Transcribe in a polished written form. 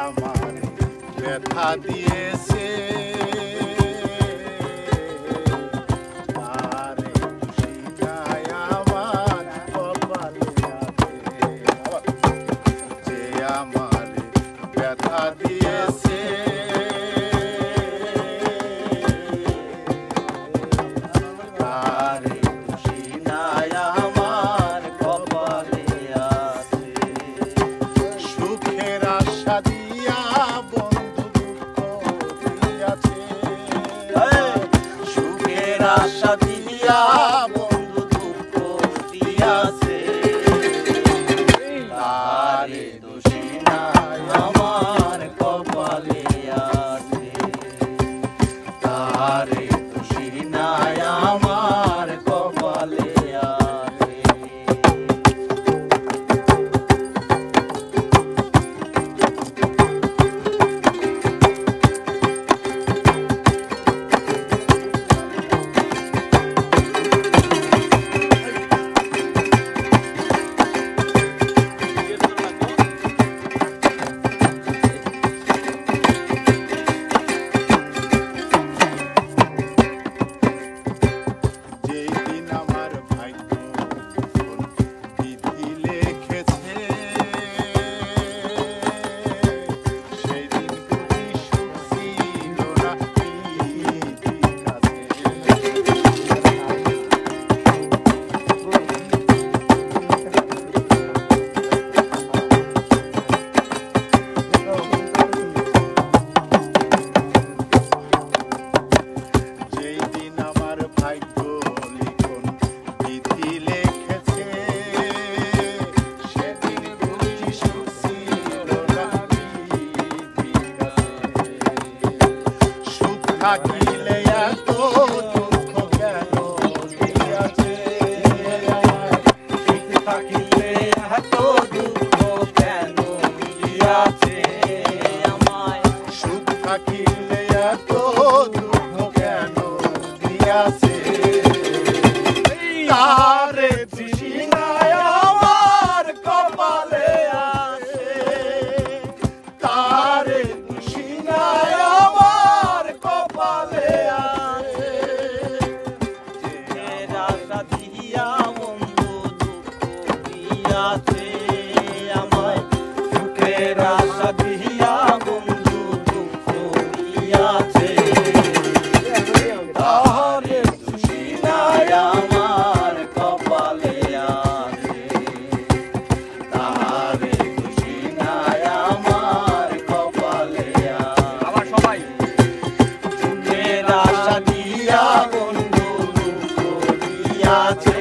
আমার ব্যথা দিয়েছে তারে খুশিটাই আমার কপালে আছে যে আমার ব্যথা দিয়েছে তারে খুশিটাই আমার কপালে আছে সুখের আশা দিয়া বন্ধু দুঃখ দিয়াছে সুখের আশা দিয়া বন্ধু দুঃখ দিয়াছে তারে দোষী নাই আমার কপালে আছে তারে দোষী নাই আমার কপালে আছে যেদিন আমার ভাগ্য বিধি লিখেছে সেদিন বুঝি সুখ ছিল না পৃথিবীর কাছে যেই দিন আমার ভাগ্য লিখন বিধি লিখেছে সেদিন বুঝি সুখ ছিল না পৃথিবীর কাছে সুখ থাকিলে এত দুঃখ কেন দিয়াছে সুখ থাকিলে এত দুঃখ কেন দিয়াছে আমায় সুখ থাকিলে এত দুঃখ কেন দিয়াছে তারে খুশি নাই আমার কপালে আছে তারে খুশি নাই আমার কপালে আছে যে আশা দিয়া বন্ধু দুঃখ দিয়াছে আমায় সুখের আশা দিয়া বন্ধু দুঃখ দিয়াছে তারে খুশি নাই আমার কপালে আছে তারে খুশি নাই আমার কপালে আছে আবার সবাই সুখের আশা দিয়া বন্ধু দুঃখ দিয়াছে